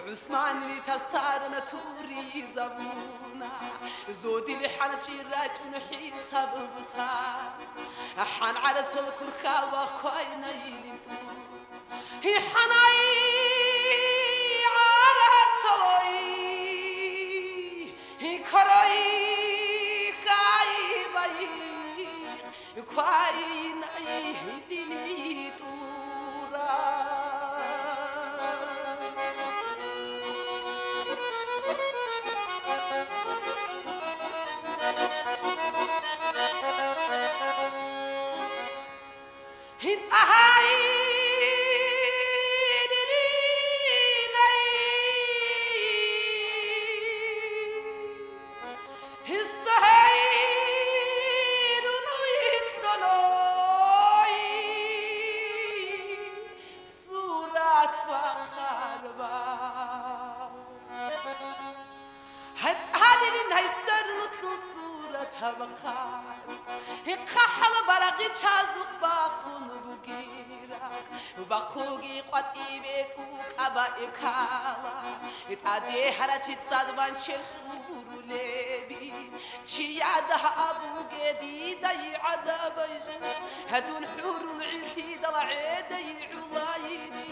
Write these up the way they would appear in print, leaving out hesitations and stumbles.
عثمان اللي تستارنا توري زبونا زودي اللي حنجي راجون حساب بصار حن على الكركا وخاينا يلتو هي حناي عراتوي هي كراي كاي باي كاي ناي هديني تورا هيد أهاي باقوغي قطي بيتوك أبا إكالا إتعدي هرتي تضبان شلور ليبي شيادها أبو جديد يعذبي هدون حور عيلتي ضلعيدي علايني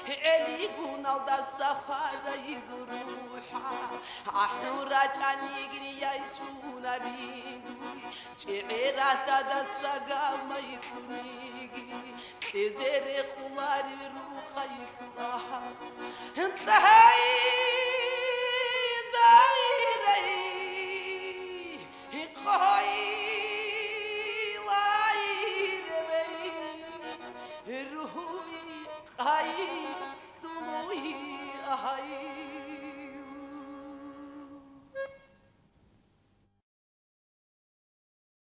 عليقون الدا السفارة يزروحا أحنو راجاني قنيا يجونا ريني شعيرات دا السقام يتلونيقي تزيري قلاري روخا يخلاها انت هاي زايري هقاي لايري روحي قاي دموي هاي